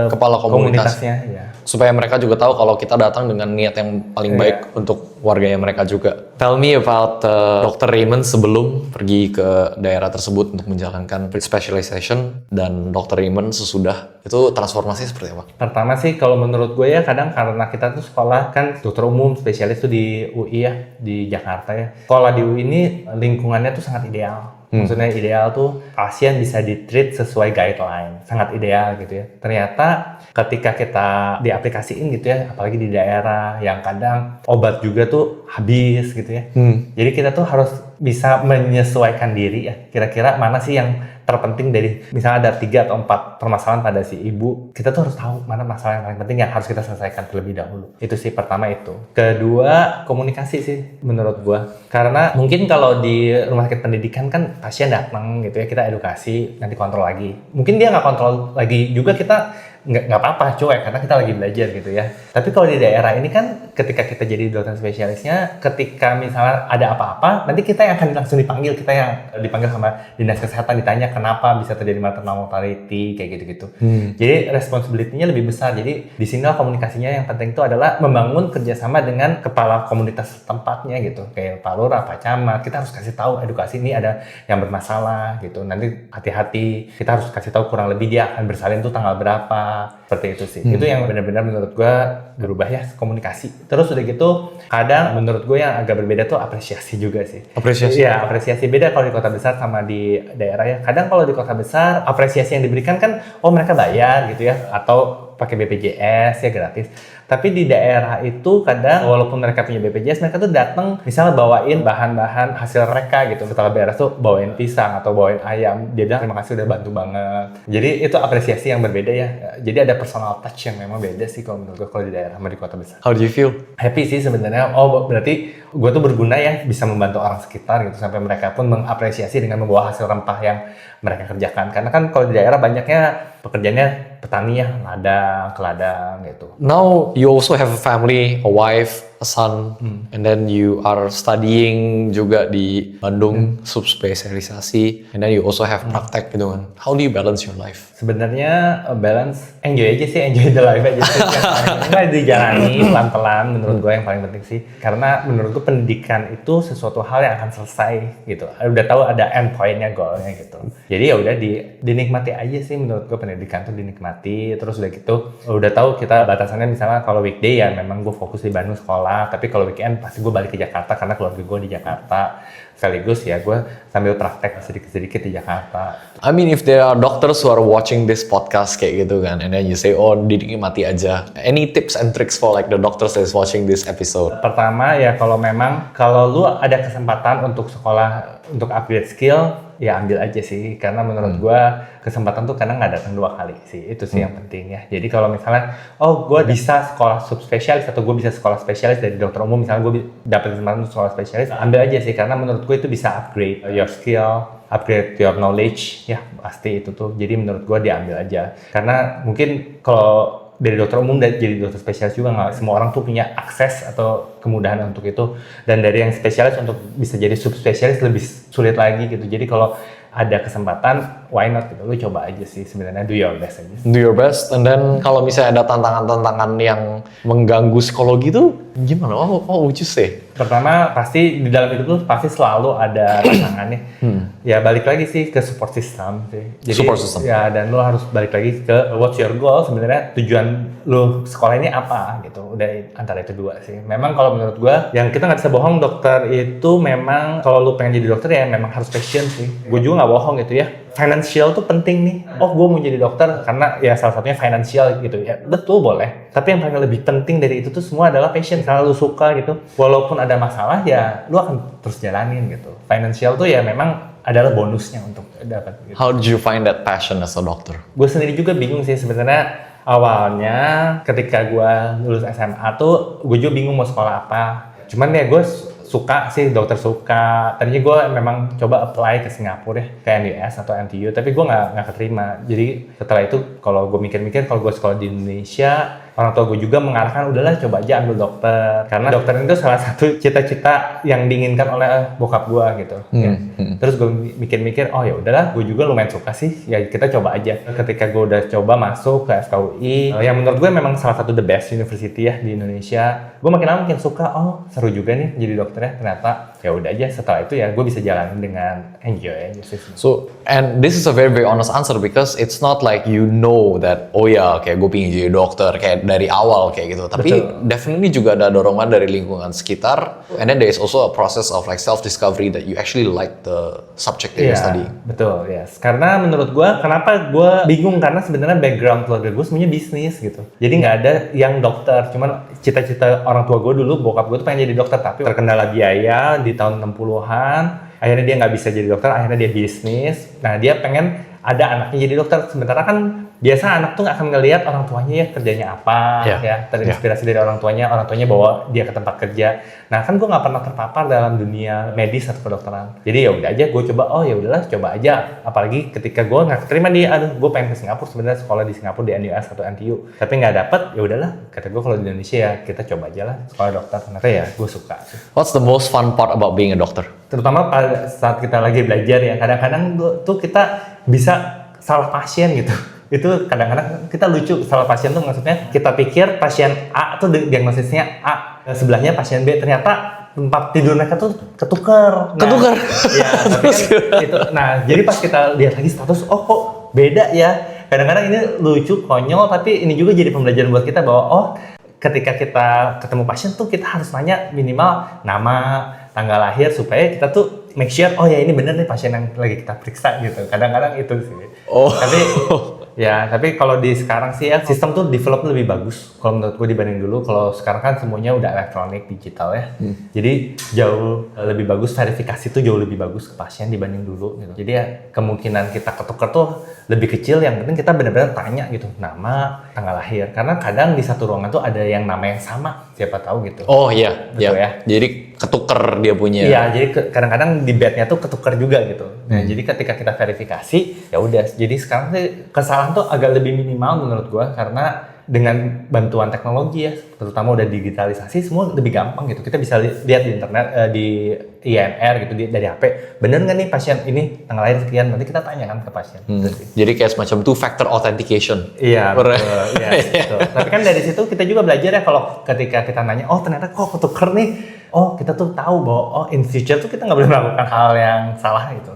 Speaker 2: kepala
Speaker 1: komunitasnya. Ya.
Speaker 2: Supaya mereka juga tahu kalau kita datang dengan niat yang paling baik untuk warganya mereka juga. Tell me about Dr. Raymond sebelum pergi ke daerah tersebut untuk menjalankan specialization dan Dr. Raymond sesudah. Itu transformasi seperti apa?
Speaker 1: Pertama sih kalau menurut gue ya kadang karena kita tuh sekolah kan dokter umum spesialis tuh di UI ya, di Jakarta ya. Sekolah di UI ini lingkungannya tuh sangat ideal. Maksudnya ideal tuh pasien bisa di-treat sesuai guideline, sangat ideal gitu ya. Ternyata ketika kita diaplikasiin gitu ya, apalagi di daerah yang kadang obat juga tuh habis gitu ya. Jadi kita tuh harus bisa menyesuaikan diri ya. Kira-kira mana sih yang terpenting dari misalnya ada 3 atau 4 permasalahan pada si ibu, kita tuh harus tahu mana masalah yang paling penting yang harus kita selesaikan terlebih dahulu. Itu sih pertama itu. Kedua, komunikasi sih menurut gua. Karena mungkin kalau di rumah sakit pendidikan kan pasien datang gitu ya, kita edukasi, nanti kontrol lagi. Mungkin dia nggak kontrol lagi juga, kita nggak apa-apa cuek karena kita lagi belajar gitu ya. Tapi kalau di daerah ini kan ketika kita jadi dokter spesialisnya, ketika misalnya ada apa-apa, nanti kita yang akan langsung dipanggil, kita yang dipanggil sama dinas kesehatan, ditanya kenapa bisa terjadi maternal mortality kayak gitu-gitu. Jadi responsibility-nya lebih besar. Jadi di sini komunikasinya yang penting itu adalah membangun kerjasama dengan kepala komunitas tempatnya gitu, kayak Pak Lurah, Pak Camat. Kita harus kasih tahu edukasi ini ada yang bermasalah gitu. Nanti hati-hati, kita harus kasih tahu kurang lebih dia akan bersalin tuh tanggal berapa. Seperti itu sih. Itu yang benar-benar menurut gue berubah ya, komunikasi. Terus udah gitu, kadang menurut gue yang agak berbeda tuh apresiasi juga sih.
Speaker 2: Apresiasi?
Speaker 1: Iya, apresiasi beda kalau di kota besar sama di daerah ya. Kadang kalau di kota besar, apresiasi yang diberikan kan, oh mereka bayar gitu ya, atau pakai BPJS ya gratis. Tapi di daerah itu kadang walaupun mereka punya BPJS, mereka tuh datang misalnya bawain bahan-bahan hasil mereka gitu. Setelah beres tuh bawain pisang atau bawain ayam. Dia bilang terima kasih udah bantu banget. Jadi itu apresiasi yang berbeda ya. Jadi ada personal touch yang memang beda sih kalau menurut gue kalau di daerah sama di kota besar.
Speaker 2: How do you feel?
Speaker 1: Happy sih sebenarnya. Oh berarti gue tuh berguna ya, bisa membantu orang sekitar gitu. Sampai mereka pun mengapresiasi dengan membawa hasil rempah yang mereka kerjakan. Karena kan kalau di daerah banyaknya pekerjaannya petani ya, ladang ke ladang gitu.
Speaker 2: Now you also have a family, a wife, a son, and then you are studying juga di Bandung subspesialisasi, and then you also have praktek gitu kan. How do you balance your life?
Speaker 1: Sebenarnya balance, enjoy aja sih, enjoy the life aja sih. Yang dijalani pelan-pelan menurut gue yang paling penting sih. Karena menurut gue pendidikan itu sesuatu hal yang akan selesai gitu. Udah tahu ada end point-nya, goal-nya gitu. Jadi ya udah dinikmati aja sih menurut gue, pendidikan tuh dinikmati. Terus udah gitu, udah tahu kita batasannya misalnya kalau weekday ya memang gue fokus di Bandung sekolah. Tapi kalau weekend pasti gue balik ke Jakarta karena keluarga gue di Jakarta. Sekaligus ya gue sambil praktek sedikit-sedikit di Jakarta.
Speaker 2: I mean, if there are doctors who are watching this podcast kayak gitu kan, and then you say, oh dinikmati aja. Any tips and tricks for like the doctors that is watching this episode?
Speaker 1: Pertama ya kalau lu ada kesempatan untuk sekolah untuk upgrade skill, ya ambil aja sih. Karena menurut gua kesempatan tuh kadang nggak datang 2 kali sih. Itu sih yang penting ya. Jadi kalau misalnya, oh gue bisa sekolah subspesialis atau gue bisa sekolah spesialis dari dokter umum, misalnya gue dapat kesempatan untuk sekolah spesialis, ambil aja sih. Karena menurut gue itu bisa upgrade your skill, upgrade your knowledge, ya pasti itu tuh. Jadi menurut gue diambil aja. Karena mungkin kalau dari dokter umum dan jadi dokter spesialis juga nggak semua orang tuh punya akses atau kemudahan untuk itu. Dan dari yang spesialis untuk bisa jadi subspesialis lebih sulit lagi gitu. Jadi kalau ada kesempatan, why not gitu, lu coba aja sih sebenarnya, do your best aja.
Speaker 2: Do your best, and then kalau misalnya ada tantangan-tantangan yang mengganggu psikologi tuh gimana? What would you say?
Speaker 1: Pertama pasti di dalam hidup tuh pasti selalu ada tantangannya. Ya balik lagi sih ke support system sih. Jadi,
Speaker 2: Support system.
Speaker 1: ya dan lo harus balik lagi ke what's your goal, sebenarnya tujuan lo sekolah ini apa gitu. Udah antara itu dua sih. Memang kalau menurut gua yang kita nggak bisa bohong, dokter itu memang kalau lo pengen jadi dokter ya memang harus passion sih. Gue juga nggak bohong gitu ya. Financial tuh penting nih. Oh, gue mau jadi dokter karena ya salah satunya financial gitu ya. Betul, boleh. Tapi yang paling lebih penting dari itu tuh semua adalah passion. Kalau lu suka gitu, walaupun ada masalah ya lu akan terus jalanin gitu. Financial tuh ya memang adalah bonusnya untuk dapat gitu.
Speaker 2: How did you find that passion as a doctor?
Speaker 1: Gue sendiri juga bingung sih sebenarnya. Awalnya ketika gue lulus SMA tuh gue juga bingung mau sekolah apa. Cuman ya gue suka sih, dokter suka. Tadinya gue memang coba apply ke Singapura ya, ke NUS atau NTU, tapi gue nggak keterima. Jadi setelah itu kalau gue mikir-mikir, kalau gue sekolah di Indonesia, orang tua gue juga mengarahkan udahlah coba aja ambil dokter, karena dokter itu salah satu cita-cita yang diinginkan oleh bokap gue gitu. Ya. Terus gue mikir-mikir, oh ya udahlah, gue juga lumayan suka sih, ya kita coba aja. Ketika gue udah coba masuk ke FKUI, yang menurut gue memang salah satu the best university ya di Indonesia, gue makin lama makin suka. Oh seru juga nih jadi dokter ya, ternyata ya udah aja. Setelah itu ya gue bisa jalan dengan enjoy aja sih.
Speaker 2: So, and this is a very very honest answer because it's not like you know that oh ya kayak gue pengen jadi dokter kayak dari awal kayak gitu. Tapi
Speaker 1: Betul.
Speaker 2: definitely juga ada dorongan dari lingkungan sekitar. And then there is also a process of like self discovery that you actually like the subject that you study.
Speaker 1: Betul, yes. Karena menurut gue, kenapa gue bingung karena sebenarnya background keluarga gue semuanya bisnis gitu. Jadi nggak ada yang dokter. Cuman cita-cita orang tua gue dulu, bokap gue tuh pengen jadi dokter, tapi terkendala biaya di tahun 60-an. Akhirnya dia nggak bisa jadi dokter, akhirnya dia bisnis. Nah dia pengen ada anaknya jadi dokter. Sementara kan biasa anak tuh nggak akan ngelihat orang tuanya ya kerjanya apa, ya terinspirasi dari orang tuanya bawa dia ke tempat kerja. Nah kan gue nggak pernah terpapar dalam dunia medis atau kedokteran. Jadi ya udah aja gue coba, oh ya udahlah coba aja. Apalagi ketika gue nggak keterima di, gue pengen ke Singapura sebenarnya, sekolah di Singapura di NUS atau NTU, tapi nggak dapet. Ya udahlah, kata gue kalau di Indonesia ya kita coba aja lah sekolah dokter. Ternyata ya gue suka.
Speaker 2: What's the most fun part about being a doctor?
Speaker 1: Terutama pada saat kita lagi belajar ya, kadang-kadang tuh kita bisa salah pasien gitu. Itu kadang-kadang kita lucu salah pasien tuh, maksudnya kita pikir pasien A tuh diagnosisnya A, sebelahnya pasien B, ternyata tempat tidur mereka tuh ketuker.
Speaker 2: Ketuker?
Speaker 1: Ya, tapi kan itu. Nah, jadi pas kita lihat lagi status, oh kok beda ya. Kadang-kadang ini lucu, konyol, tapi ini juga jadi pembelajaran buat kita bahwa oh ketika kita ketemu pasien tuh kita harus nanya minimal nama, tanggal lahir, supaya kita tuh make sure oh ya ini bener nih pasien yang lagi kita periksa gitu. Kadang-kadang itu sih.
Speaker 2: Oh.
Speaker 1: Tapi kalau di sekarang sih ya sistem tuh develop lebih bagus kalau menurut gue dibanding dulu. Kalau sekarang kan semuanya udah elektronik, digital ya. Jadi jauh lebih bagus, verifikasi tuh jauh lebih bagus ke pasien dibanding dulu gitu. Jadi ya kemungkinan kita ketukar tuh lebih kecil. Yang penting kita benar-benar tanya gitu, nama, tanggal lahir. Karena kadang di satu ruangan tuh ada yang nama yang sama, siapa tahu gitu.
Speaker 2: Oh iya,
Speaker 1: betul ya.
Speaker 2: Jadi ketuker dia punya.
Speaker 1: Iya, jadi kadang-kadang di bednya tuh ketukar juga gitu. Nah, jadi ketika kita verifikasi, ya udah. Jadi sekarang sih kesalahan tuh agak lebih minimal menurut gua, karena dengan bantuan teknologi ya, terutama udah digitalisasi, semua lebih gampang gitu. Kita bisa lihat di internet, di IMR gitu, dari HP. Bener nggak nih pasien ini tanggal lahir sekian? Nanti kita tanyakan ke pasien.
Speaker 2: Jadi kayak semacam two-factor authentication.
Speaker 1: Iya, betul. Betul. Tapi kan dari situ kita juga belajar ya, kalau ketika kita nanya, oh ternyata kok ketuker nih. Oh kita tuh tahu bahwa oh in future tuh kita nggak boleh melakukan hal yang salah gitu.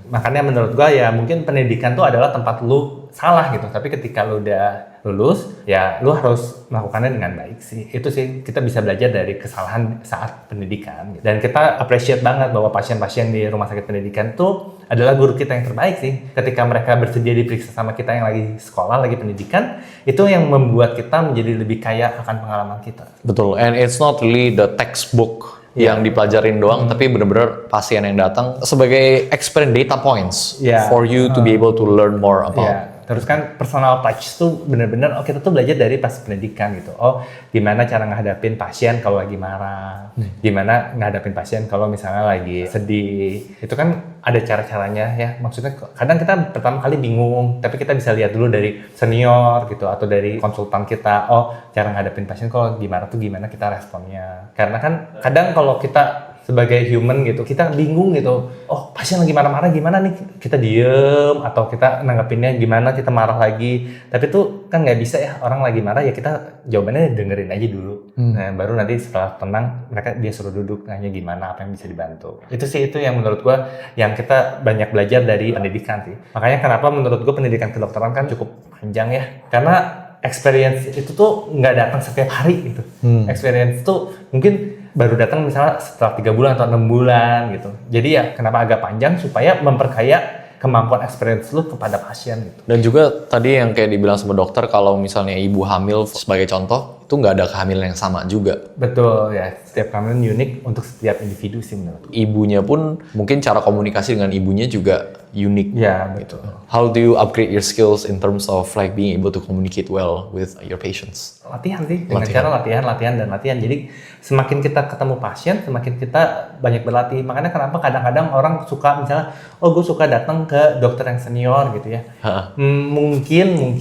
Speaker 1: Makanya menurut gua ya mungkin pendidikan tuh adalah tempat lu salah gitu. Tapi ketika lu udah lulus, ya lu harus melakukannya dengan baik sih. Itu sih kita bisa belajar dari kesalahan saat pendidikan. Gitu. Dan kita appreciate banget bahwa pasien-pasien di rumah sakit pendidikan tuh adalah guru kita yang terbaik sih. Ketika mereka bersedia diperiksa sama kita yang lagi sekolah, lagi pendidikan, itu yang membuat kita menjadi lebih kaya akan pengalaman kita.
Speaker 2: Betul, and it's not really the textbook yang dipelajarin doang, tapi benar-benar pasien yang datang sebagai experience data points for you to be able to learn more about.
Speaker 1: Terus kan personal touch tuh bener-bener, oh kita tuh belajar dari pas pendidikan gitu. Oh gimana cara ngadapin pasien kalau lagi marah, gimana ngadapin pasien kalau misalnya lagi sedih. Itu kan ada cara-caranya ya. Maksudnya kadang kita pertama kali bingung, tapi kita bisa lihat dulu dari senior gitu atau dari konsultan kita. Oh cara ngadapin pasien kalau lagi marah tuh gimana kita responnya. Karena kan kadang kalau kita sebagai human gitu, kita bingung gitu. Oh, pasien lagi marah-marah gimana nih? Kita diem atau kita nanggapinnya gimana? Kita marah lagi. Tapi tuh kan nggak bisa ya, orang lagi marah ya kita jawabannya dengerin aja dulu. Nah, baru nanti setelah tenang dia suruh duduk, nanya gimana, apa yang bisa dibantu. Itu yang menurut gue yang kita banyak belajar dari pendidikan sih. Makanya kenapa menurut gue pendidikan kedokteran kan cukup panjang ya, karena experience itu tuh nggak datang setiap hari gitu. Experience tuh mungkin baru datang misalnya setelah 3 bulan atau 6 bulan gitu. Jadi ya kenapa agak panjang supaya memperkaya kemampuan experience lu kepada pasien gitu.
Speaker 2: Dan juga tadi yang kayak dibilang sama dokter, kalau misalnya ibu hamil sebagai contoh, itu nggak ada kehamilan yang sama juga.
Speaker 1: Betul ya, setiap kehamilan unik untuk setiap individu sih menurut gue.
Speaker 2: Ibunya pun mungkin cara komunikasi dengan ibunya juga unik.
Speaker 1: Ya betul.
Speaker 2: How do you upgrade your skills in terms of like being able to communicate well with your patients?
Speaker 1: Latihan sih, dengan cara latihan. Jadi semakin kita ketemu pasien, semakin kita banyak berlatih. Makanya kenapa kadang-kadang orang suka misalnya, gue suka datang ke dokter yang senior gitu ya. Mungkin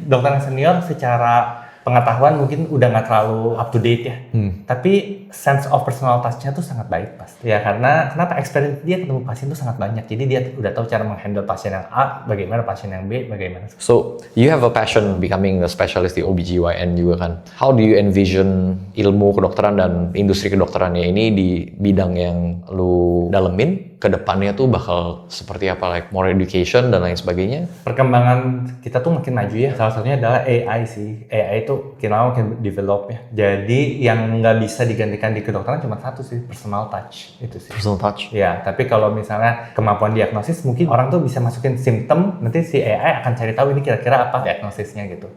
Speaker 1: dokter yang senior secara pengetahuan mungkin udah nggak terlalu up to date ya. Tapi sense of personal touch-nya tuh sangat baik pasti. Ya karena kenapa experience dia ketemu pasien tuh sangat banyak. Jadi dia udah tahu cara menghandle pasien yang A, bagaimana pasien yang B, bagaimana.
Speaker 2: So, you have a passion becoming a specialist di OBGYN juga kan. How do you envision ilmu kedokteran dan industri kedokterannya ini di bidang yang lu dalemin? Kedepannya tuh bakal seperti apa, like more education dan lain sebagainya?
Speaker 1: Perkembangan kita tuh makin maju ya. Salah satunya adalah AI sih. AI itu makin develop ya. Jadi yang nggak bisa digantikan di kedokteran cuma satu sih, personal touch itu sih.
Speaker 2: Personal touch?
Speaker 1: Ya, tapi kalau misalnya kemampuan diagnosis, mungkin orang tuh bisa masukin simptom, nanti si AI akan cari tahu ini kira-kira apa diagnosisnya gitu.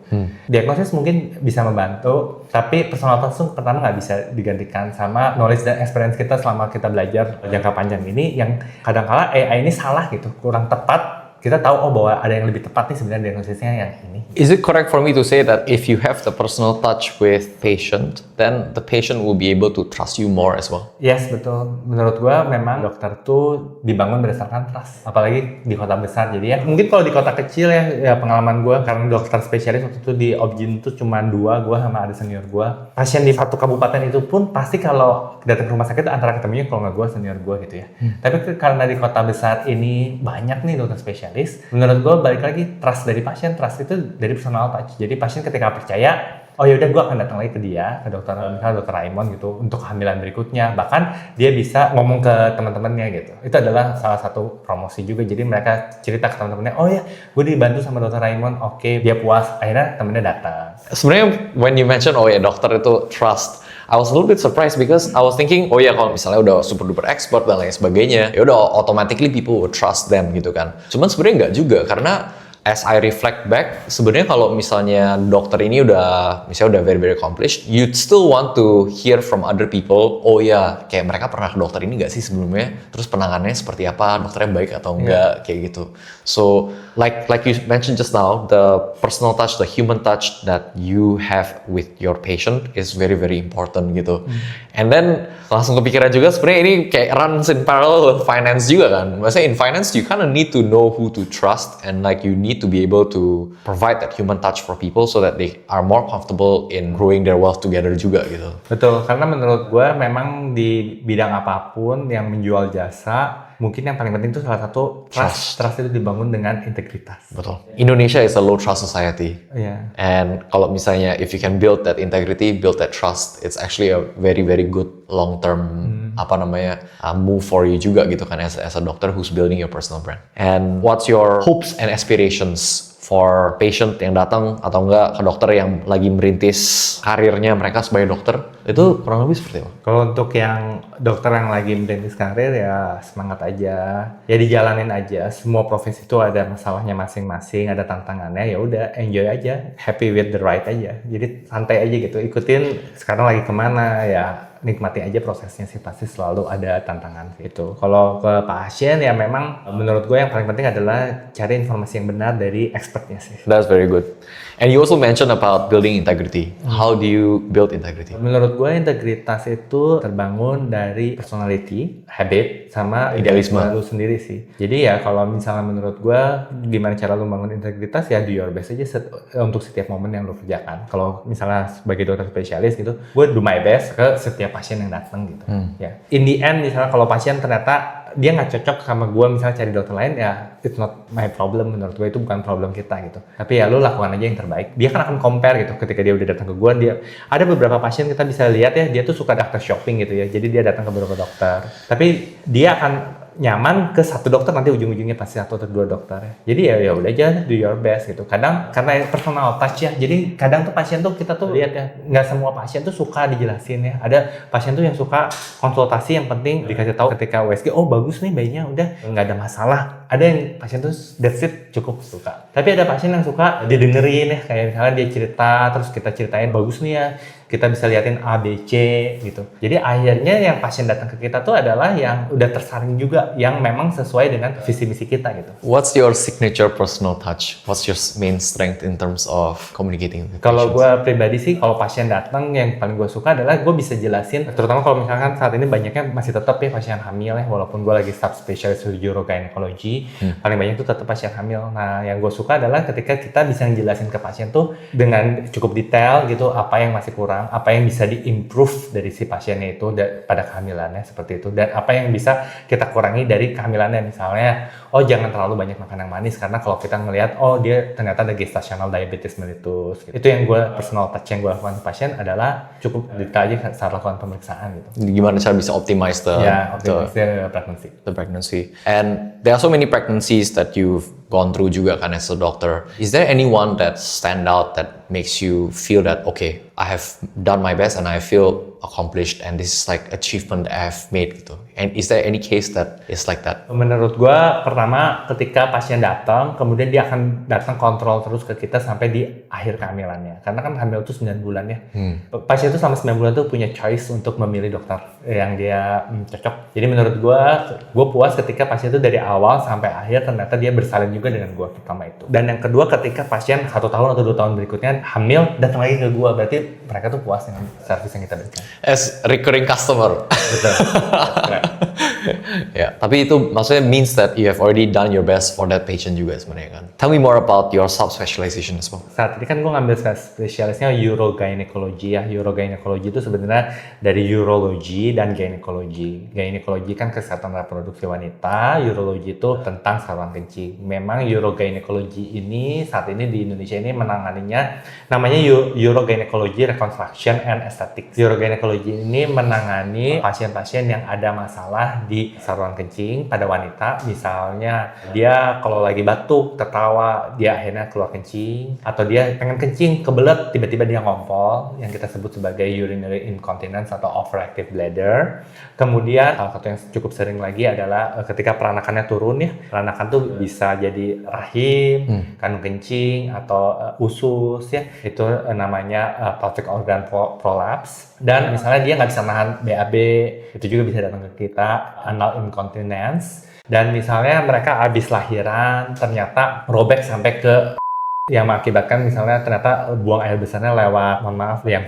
Speaker 1: Diagnosis mungkin bisa membantu, tapi personal touch tuh pertama nggak bisa digantikan sama knowledge dan experience kita selama kita belajar jangka panjang ini yang kadang-kala AI ini salah gitu, kurang tepat. Kita tahu bahwa ada yang lebih tepat nih sebenarnya diagnosisnya yang ini.
Speaker 2: Is it correct for me to say that if you have the personal touch with patient, then the patient will be able to trust you more as well?
Speaker 1: Yes, betul. Menurut gua memang dokter tuh dibangun berdasarkan trust. Apalagi di kota besar. Jadi ya mungkin kalau di kota kecil ya pengalaman gua karena dokter spesialis waktu itu di Obgyn tuh cuma 2, gua sama ada senior gua. Pasien di satu kabupaten itu pun pasti kalau datang ke rumah sakit antara ketemunya kalau nggak gua senior gua gitu ya. Tapi karena di kota besar ini banyak nih dokter spesialis, menurut gue balik lagi trust dari pasien, trust itu dari personal touch. Jadi pasien ketika percaya, oh yaudah gue akan datang lagi ke dia, ke dokter, misalnya dokter Raymond gitu, untuk kehamilan berikutnya. Bahkan dia bisa ngomong ke teman-temannya gitu. Itu adalah salah satu promosi juga. Jadi mereka cerita ke teman-temannya, oh ya, gue dibantu sama dokter Raymond, oke, dia puas. Akhirnya temennya datang.
Speaker 2: Sebenarnya when you mention, oh ya dokter itu trust, I was a little bit surprised because I was thinking, oh ya kalau misalnya udah super duper expert dan lain sebagainya, ya udah automatically people would trust them gitu kan. Cuman sebenarnya nggak juga, karena as I reflect back, sebenarnya kalau misalnya dokter ini misalnya udah very very accomplished, you'd still want to hear from other people, oh ya kayak mereka pernah ke dokter ini nggak sih sebelumnya, terus penanganannya seperti apa, dokternya baik atau enggak, kayak gitu. So like you mentioned just now, the personal touch, the human touch that you have with your patient is very very important gitu. And then langsung kepikiran juga sebenarnya ini kayak runs in parallel with finance juga kan. Maksudnya in finance you kind of need to know who to trust and like you need to be able to provide that human touch for people so that they are more comfortable in growing their wealth together juga gitu.
Speaker 1: Betul, karena menurut gue memang di bidang apapun yang menjual jasa, mungkin yang paling penting itu salah satu trust. Trust itu dibangun dengan integritas.
Speaker 2: Betul. Indonesia is a low trust society.
Speaker 1: Iya.
Speaker 2: And kalau misalnya if you can build that integrity, build that trust, it's actually a very very good long term move for you juga gitu kan as a doctor who's building your personal brand. And what's your hopes and aspirations for patient yang datang atau enggak ke dokter yang lagi merintis karirnya mereka sebagai dokter, itu kurang lebih seperti apa?
Speaker 1: Kalau untuk yang dokter yang lagi merintis karir ya semangat aja, ya dijalanin aja. Semua profesi itu ada masalahnya masing-masing, ada tantangannya, ya udah enjoy aja, happy with the ride aja. Jadi santai aja gitu, ikutin sekarang lagi kemana ya. Nikmati aja prosesnya sih, pasti selalu ada tantangan gitu. Kalau ke pasien ya memang menurut gue yang paling penting adalah cari informasi yang benar dari expertnya sih.
Speaker 2: That's very good. And you also mentioned about building integrity. How do you build integrity?
Speaker 1: Menurut gue integritas itu terbangun dari personality, habit, sama idealisme lu sendiri sih. Jadi ya kalau misalnya menurut gue gimana cara lu bangun integritas ya do your best aja untuk setiap momen yang lu kerjakan. Kalau misalnya sebagai dokter spesialis gitu, gue do my best ke setiap pasien yang datang gitu. Ya. In the end misalnya kalau pasien ternyata dia nggak cocok sama gue misalnya cari dokter lain, ya it's not my problem, menurut gue itu bukan problem kita gitu. Tapi ya lu lakukan aja yang terbaik. Dia kan akan compare gitu ketika dia udah datang ke gue. Dia ada beberapa pasien kita bisa lihat ya, dia tuh suka daftar shopping gitu ya, jadi dia datang ke beberapa dokter, tapi dia akan nyaman ke satu dokter, nanti ujung-ujungnya pasti satu atau dua dokter ya. Jadi ya udah aja, do your best gitu. Kadang karena personal touch ya, jadi kadang tuh pasien tuh kita tuh lihat ya, nggak semua pasien tuh suka dijelasin ya. Ada pasien tuh yang suka konsultasi, yang penting dikasih tahu ketika USG, oh bagus nih bayinya, udah nggak ada masalah. Ada yang pasien tuh that's it, cukup suka. Tapi ada pasien yang suka didengerin ya, kayak misalnya dia cerita, terus kita ceritain bagus nih ya, kita bisa liatin A, B, C gitu. Jadi akhirnya yang pasien datang ke kita tuh adalah yang udah tersaring juga, yang memang sesuai dengan visi misi kita gitu.
Speaker 2: What's your signature personal touch? What's your main strength in terms of communicating with
Speaker 1: Kalau
Speaker 2: patients?
Speaker 1: gue pribadi sih, kalau pasien datang yang paling gue suka adalah gue bisa jelasin, terutama kalau misalkan saat ini banyaknya masih tetap ya pasien hamil ya, walaupun gue lagi subspesialis urogynecology, paling banyak tuh tetap pasien hamil. Nah, yang gue suka adalah ketika kita bisa ngejelasin ke pasien tuh dengan cukup detail gitu, apa yang masih kurang, apa yang bisa di-improve dari si pasiennya itu pada kehamilannya seperti itu, dan apa yang bisa kita kurangi dari kehamilannya. Misalnya, oh jangan terlalu banyak makan yang manis, karena kalau kita ngelihat, oh dia ternyata ada gestational diabetes mellitus gitu. Itu yang gue personal touch yang gue lakukan ke pasien adalah cukup detail aja saat lakukan pemeriksaan gitu.
Speaker 2: Gimana cara bisa optimize
Speaker 1: Optimisnya pregnancy.
Speaker 2: the pregnancy? And there are so many pregnancies that you've gone through juga kan as a doctor. Is there anyone that stand out that makes you feel that okay, I have done my best and I feel accomplished and this is like achievement that I have made gitu? And is there any case that is like that?
Speaker 1: Menurut gue, pertama ketika pasien datang, kemudian dia akan datang kontrol terus ke kita sampai di akhir kehamilannya. Karena kan hamil itu 9 bulan ya. Pasien itu selama 9 bulan tuh punya choice untuk memilih dokter yang dia cocok. Jadi menurut gue puas ketika pasien itu dari awal sampai akhir ternyata dia bersalin juga dengan gue, pertama itu. Dan yang kedua, ketika pasien 1 tahun atau 2 tahun berikutnya hamil, datang lagi ke gue, berarti mereka tuh puas dengan servis yang kita berikan.
Speaker 2: As recurring customer.
Speaker 1: Betul.
Speaker 2: Ya, tapi itu maksudnya means that you have already done your best for that patient juga sebenarnya kan. Tell me more about your subspecialization as well.
Speaker 1: Saat ini kan gue ngambil spesialisnya urogynecology ya. Urogynecology itu sebenarnya dari urologi dan gynecology. Gynecology kan kesehatan reproduksi wanita, urologi itu tentang saluran kencing. Memang urogynecology ini saat ini di Indonesia ini menanganinya namanya urogynecology reconstruction and aesthetics. Urogynecology ini menangani pasien-pasien yang ada masalah di saluran kencing pada wanita. Misalnya dia kalau lagi batuk, tertawa, dia akhirnya keluar kencing, atau dia pengen kencing, kebelet, tiba-tiba dia ngompol, yang kita sebut sebagai urinary incontinence atau overactive bladder. Kemudian salah satu yang cukup sering lagi adalah ketika peranakannya turun ya. Peranakan tuh bisa jadi rahim, kandung kencing, atau usus ya. Itu namanya pelvic organ prolapse. Dan misalnya dia nggak bisa nahan BAB, itu juga bisa datang ke kita, anal incontinence. Dan misalnya mereka habis lahiran, ternyata robek sampai ke yang mengakibatkan misalnya ternyata buang air besarnya lewat, mohon maaf, yang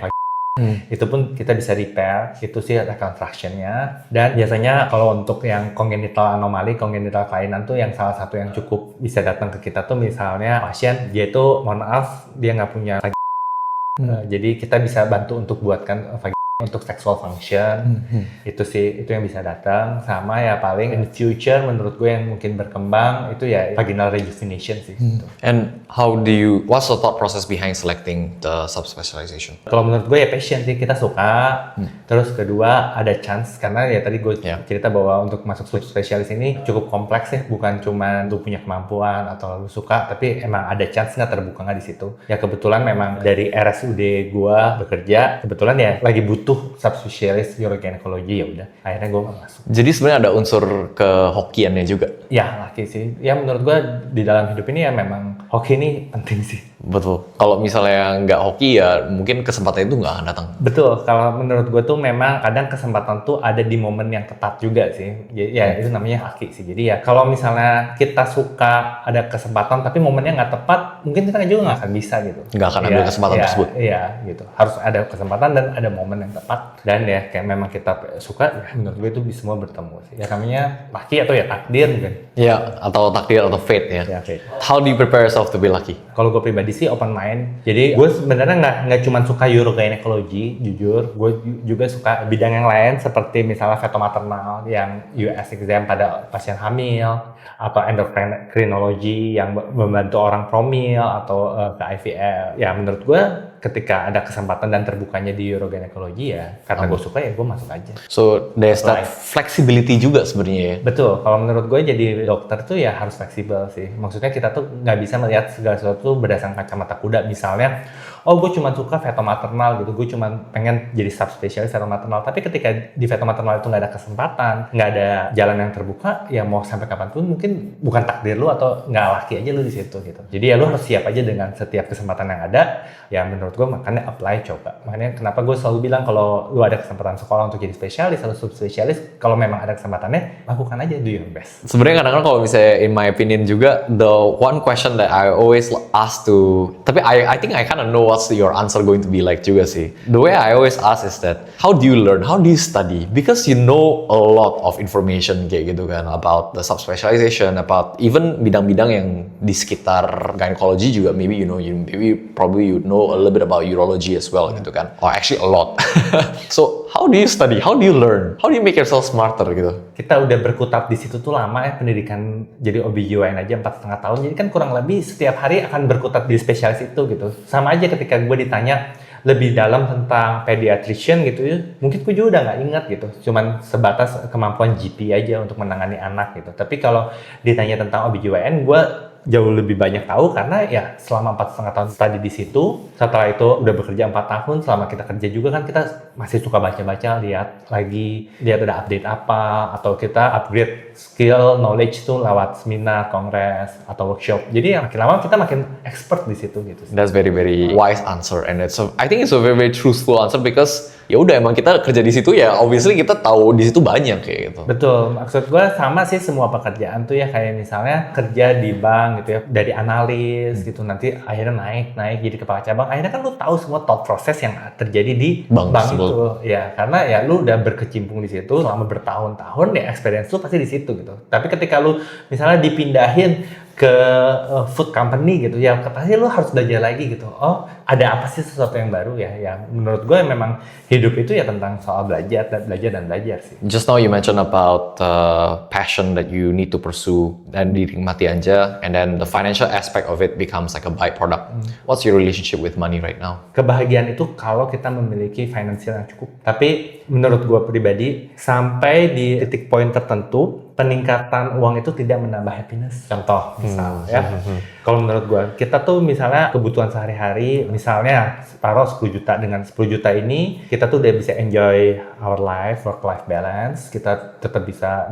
Speaker 1: itu pun kita bisa repair, itu sih reconstruction-nya. Dan biasanya kalau untuk yang congenital anomali, congenital kelainan tuh yang salah satu yang cukup bisa datang ke kita tuh misalnya pasien, dia itu mohon maaf, dia nggak punya jadi kita bisa bantu untuk buatkan untuk sexual function. Itu sih, itu yang bisa datang. Sama ya paling in the future menurut gue yang mungkin berkembang itu ya vaginal rejuvenation sih.
Speaker 2: And what's the thought process behind selecting the subspecialization?
Speaker 1: Kalau menurut gue ya passion sih, kita suka. Terus kedua ada chance, karena ya tadi gue cerita bahwa untuk masuk spesialis ini cukup kompleks ya, bukan cuma lu punya kemampuan atau lu suka, tapi emang ada chance nggak terbuka nggak di situ. Ya kebetulan memang dari RSUD gue bekerja, kebetulan ya lagi butuh subspesialis urogynecology, ya udah akhirnya gue masuk.
Speaker 2: Jadi sebenarnya ada unsur kehokiannya juga.
Speaker 1: Ya laki sih. Ya menurut gue di dalam hidup ini ya memang hoki ini penting sih.
Speaker 2: Betul. Kalau misalnya nggak hoki ya mungkin kesempatan itu nggak akan datang.
Speaker 1: Betul. Kalau menurut gue tuh memang kadang kesempatan tuh ada di momen yang tepat juga sih. Ya itu namanya hoki sih. Jadi ya kalau misalnya kita suka ada kesempatan tapi momennya nggak tepat, mungkin kita juga nggak akan bisa gitu.
Speaker 2: Nggak akan ambil kesempatan tersebut.
Speaker 1: Iya gitu. Harus ada kesempatan dan ada momen yang tepat. Dan ya kayak memang kita suka, ya menurut gue itu bisa semua bertemu sih. Ya namanya hoki atau ya takdir mungkin.
Speaker 2: Ya, atau takdir atau fate ya.
Speaker 1: Ya fate.
Speaker 2: How do you prepare yourself yourself to be lucky?
Speaker 1: Kalau gue pribadi sih open mind. Jadi gue sebenarnya nggak cuma suka urogynecology, jujur. Gue juga suka bidang yang lain seperti misalnya fetomaternal yang US exam pada pasien hamil, atau endokrinologi yang membantu orang promil atau ke IVF. Ya menurut gue ketika ada kesempatan dan terbukanya di urogynecology ya karena gue suka ya gue masuk aja.
Speaker 2: So there's that flexibility juga sebenarnya ya.
Speaker 1: Betul, kalau menurut gue jadi dokter tuh ya harus fleksibel sih. Maksudnya kita tuh nggak bisa melihat segala sesuatu berdasarkan kacamata kuda. Misalnya, oh gue cuma suka fetomaternal gitu, gue cuma pengen jadi subspesialis fetomaternal. Tapi ketika di fetomaternal itu nggak ada kesempatan, nggak ada jalan yang terbuka, ya mau sampai kapanpun mungkin bukan takdir lu atau nggak laki aja lu di situ gitu. Jadi ya lu harus siap aja dengan setiap kesempatan yang ada. Ya menurut gue makanya apply, coba. Makanya kenapa gue selalu bilang kalau lu ada kesempatan sekolah untuk jadi spesialis atau subspesialis, kalau memang ada kesempatannya, lakukan aja, do your best.
Speaker 2: Sebenarnya kadang-kadang kalau misalnya in my opinion juga, the one question that I always ask to, tapi I think I kind of know what's your answer going to be like juga sih. The way I always ask is that, how do you learn? How do you study? Because you know a lot of information kayak gitu kan, about the subspecialization, about even bidang-bidang yang di sekitar gynecology juga, maybe you know, probably you know a little bit about urology as well gitu kan, or actually a lot. So how do you study? How do you learn? How do you make yourself smarter gitu?
Speaker 1: Kita udah berkutat di situ tuh lama ya, pendidikan jadi OB/GYN aja 4,5 tahun, jadi kan kurang lebih setiap hari akan berkutat di spesialis itu gitu. Sama aja ketika gue ditanya lebih dalam tentang pediatrician gitu ya, mungkin gue juga udah nggak ingat gitu, cuman sebatas kemampuan GP aja untuk menangani anak gitu. Tapi kalau ditanya tentang OB/GYN, gue jauh lebih banyak tahu karena ya selama 4,5 tahun study di situ. Setelah itu udah bekerja 4 tahun, selama kita kerja juga kan kita masih suka baca-baca, lihat ada update apa, atau kita upgrade skill, knowledge tuh lewat seminar, kongres, atau workshop. Jadi ya makin lama kita makin expert di situ gitu.
Speaker 2: That's very very wise answer, and I think it's a very very truthful answer, because ya udah emang kita kerja di situ ya, obviously kita tahu di situ banyak kayak gitu.
Speaker 1: Betul, maksud gue sama sih semua pekerjaan tuh ya, kayak misalnya kerja di bank gitu ya, dari analis gitu, nanti akhirnya naik jadi kepala cabang, akhirnya kan lu tahu semua thought process yang terjadi di bank itu ya, karena ya lu udah berkecimpung di situ selama bertahun-tahun ya, experience lu pasti di situ gitu. Tapi ketika lu misalnya dipindahin ke food company gitu ya, pasti lu harus belajar lagi gitu. Oh, ada apa sih sesuatu yang baru ya? Ya menurut gue memang hidup itu ya tentang soal belajar sih.
Speaker 2: Just now you mentioned about passion that you need to pursue dan dinikmati aja, and then the financial aspect of it becomes like a byproduct. What's your relationship with money right now?
Speaker 1: Kebahagiaan itu kalau kita memiliki finansial yang cukup. Tapi menurut gue pribadi, sampai di titik poin tertentu, peningkatan uang itu tidak menambah happiness. Contoh, misal ya. Kalau menurut gue, kita tuh misalnya kebutuhan sehari-hari, misalnya taruh 10 juta. Dengan 10 juta ini, kita tuh udah bisa enjoy our life, work-life balance. Kita tetap bisa,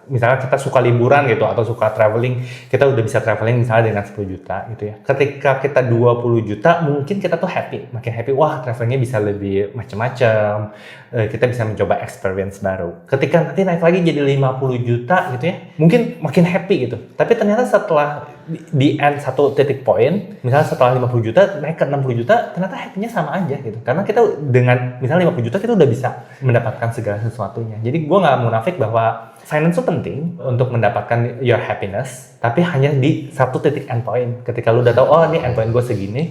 Speaker 1: misalnya kita suka liburan gitu, atau suka traveling, kita udah bisa traveling misalnya dengan 10 juta gitu ya. Ketika kita 20 juta, mungkin kita tuh makin happy. Wah, travelingnya bisa lebih macam-macam. Kita bisa mencoba experience baru. Ketika nanti naik lagi jadi 50 juta gitu ya, mungkin makin happy gitu. Tapi ternyata setelah di end satu titik poin, misalnya setelah 50 juta naik ke 60 juta, ternyata happy-nya sama aja gitu. Karena kita dengan misalnya 50 juta kita udah bisa mendapatkan segala sesuatunya. Jadi gue nggak munafik bahwa finance itu penting untuk mendapatkan your happiness, tapi hanya di satu titik endpoint. Ketika lu udah tahu, oh ini endpoint gue segini,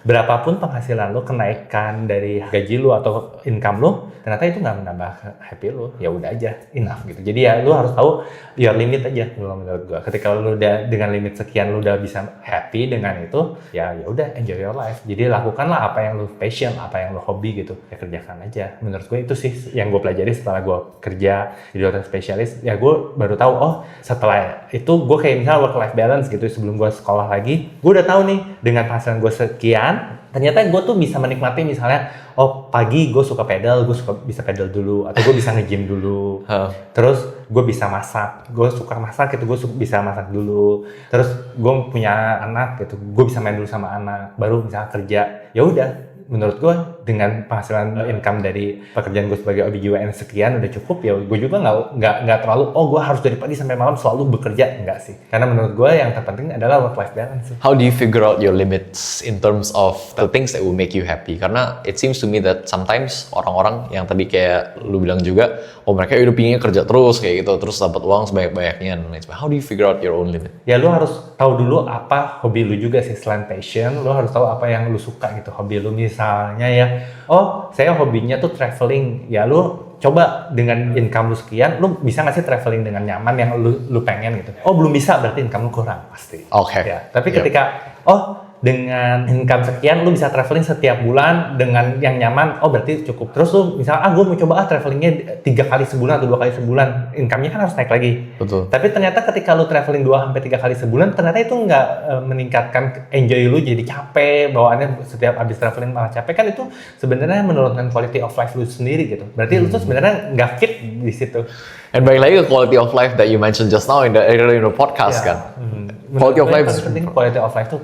Speaker 1: berapapun penghasilan lu, kenaikan dari gaji lu atau income lu, ternyata itu nggak menambah happy lu, ya udah aja enough gitu. Jadi ya lu harus tahu your limit aja menurut gue. Ketika lu udah dengan limit sekian lu udah bisa happy dengan itu, ya udah enjoy your life. Jadi lakukanlah apa yang lu passion, apa yang lu hobi gitu, ya kerjakan aja. Menurut gue itu sih yang gue pelajari setelah gue kerja di dokter spesialis. Ya gue baru tahu, oh setelah itu gue kayak misalnya work-life balance gitu, sebelum gue sekolah lagi, gue udah tahu nih dengan penghasilan gue sekian, ternyata gue tuh bisa menikmati misalnya, oh pagi gue suka pedal, bisa pedal dulu, atau gue bisa nge-gym dulu, terus gue bisa masak, gue suka masak gitu, gue bisa masak dulu, terus gue punya anak gitu, gue bisa main dulu sama anak, baru misalnya kerja, ya udah menurut gue dengan penghasilan income dari pekerjaan gue sebagai OBGYN sekian udah cukup ya. Gue juga nggak terlalu gue harus dari pagi sampai malam selalu bekerja, enggak sih. Karena menurut gue yang terpenting adalah work life balance sih.
Speaker 2: How do you figure out your limits in terms of the things that will make you happy? Karena it seems to me that sometimes orang-orang yang tadi kayak lu bilang juga, mereka udah pinginnya kerja terus kayak gitu, terus dapat uang sebanyak-banyaknya. How do you figure out your own limit?
Speaker 1: Ya lu harus tahu dulu apa hobi lu juga sih selain passion. Lu harus tahu apa yang lu suka gitu, hobi lu misalnya ya. Saya hobinya tuh traveling. Ya lu coba dengan income lu sekian, lu bisa nggak sih traveling dengan nyaman yang lu pengen gitu. Belum bisa, berarti income lu kurang pasti.
Speaker 2: Oke.
Speaker 1: Ya, tapi ketika dengan income sekian lu bisa traveling setiap bulan dengan yang nyaman, berarti cukup. Terus lu misalnya gue mau coba travelingnya 3 kali sebulan atau 2 kali sebulan, income-nya kan harus naik lagi.
Speaker 2: Betul.
Speaker 1: Tapi ternyata ketika lu traveling 2-3 kali sebulan, ternyata itu nggak meningkatkan enjoy lu, jadi capek, bawaannya setiap habis traveling malah capek, kan itu sebenarnya menurunkan quality of life lu sendiri gitu. Berarti lu tuh sebenarnya nggak fit di situ.
Speaker 2: And balik lagi ke quality of life that you mentioned just now in the podcast kan. Quality of life is
Speaker 1: penting. Quality of life tuh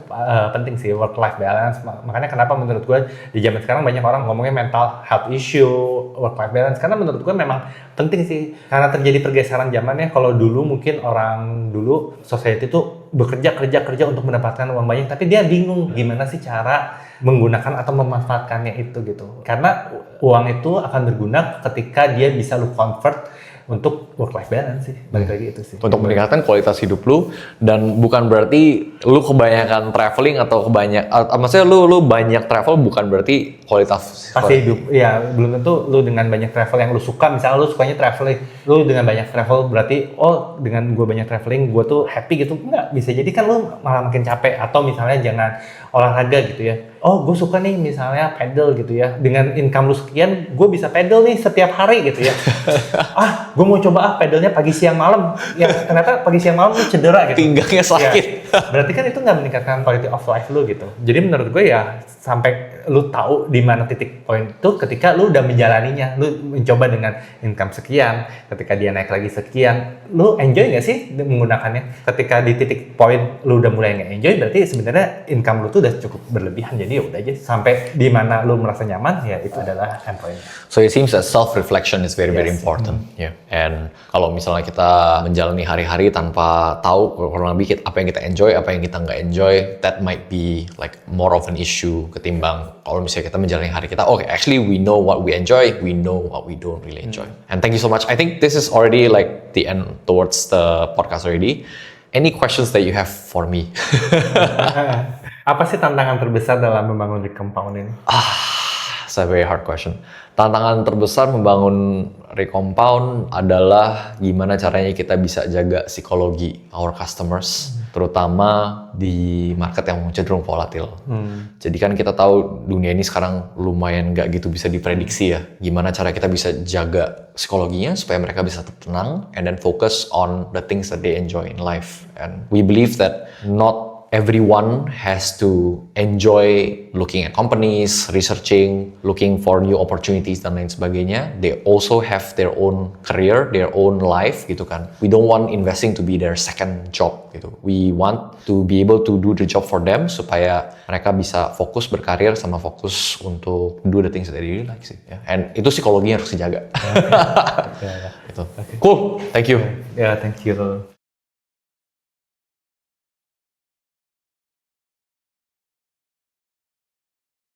Speaker 1: penting sih, work life balance. Makanya kenapa menurut gue di zaman sekarang banyak orang ngomongnya mental health issue, work life balance, karena menurut gue memang penting sih. Karena terjadi pergeseran zamannya. Kalau dulu mungkin orang dulu society tuh bekerja untuk mendapatkan uang banyak, tapi dia bingung gimana sih cara menggunakan atau memanfaatkannya itu gitu. Karena uang itu akan berguna ketika dia bisa lu convert untuk work life balance sih, balik lagi itu sih.
Speaker 2: Untuk meningkatkan kualitas hidup lu, dan bukan berarti lu kebanyakan traveling atau maksudnya lu banyak travel bukan berarti kualitas
Speaker 1: pasti hidup. Ya, belum tentu lu dengan banyak travel yang lu suka, misalnya lu sukanya traveling, lu dengan banyak travel berarti dengan gue banyak traveling gue tuh happy gitu. Enggak, bisa jadi kan lu malah makin capek. Atau misalnya jangan olahraga gitu ya. Gue suka nih misalnya pedal gitu ya. Dengan income lu sekian, gue bisa pedal nih setiap hari gitu ya. Gue mau coba pedalnya pagi siang malam. Ya ternyata pagi siang malam lu cedera gitu.
Speaker 2: Pinggangnya sakit.
Speaker 1: Ya, berarti kan itu nggak meningkatkan quality of life lu gitu. Jadi menurut gue ya sampai lu tahu di mana titik poin itu ketika lu udah menjalaninya. Lu mencoba dengan income sekian, ketika dia naik lagi sekian, lu enjoy nggak sih menggunakannya? Ketika di titik poin lu udah mulai nggak enjoy, berarti sebenarnya income lu tuh udah cukup berlebihan. Jadi ya udah aja sampai di mana lu merasa nyaman, ya itu adalah end point.
Speaker 2: So it seems that self-reflection is very important. Yeah. And kalau misalnya kita menjalani hari-hari tanpa tahu kurang lebih apa yang kita enjoy, apa yang kita nggak enjoy, that might be like more of an issue ketimbang kalau misalnya kita menjalani hari kita, actually we know what we enjoy, we know what we don't really enjoy. And thank you so much. I think this is already like the end towards the podcast already. Any questions that you have for me?
Speaker 1: Apa sih tantangan terbesar dalam membangun Recompound ini?
Speaker 2: It's a very hard question. Tantangan terbesar membangun Recompound adalah gimana caranya kita bisa jaga psikologi our customers, terutama di market yang cenderung volatil. Jadi kan kita tahu dunia ini sekarang lumayan nggak gitu bisa diprediksi ya. Gimana cara kita bisa jaga psikologinya supaya mereka bisa tetap tenang and then focus on the things that they enjoy in life. And we believe that not everyone has to enjoy looking at companies, researching, looking for new opportunities dan lain sebagainya. They also have their own career, their own life gitu kan. We don't want investing to be their second job gitu. We want to be able to do the job for them supaya mereka bisa fokus berkarir sama fokus untuk do the things that they really like sih. Ya. And itu psikologinya harus dijaga. Gitu. Cool, thank you.
Speaker 1: Ya, thank you.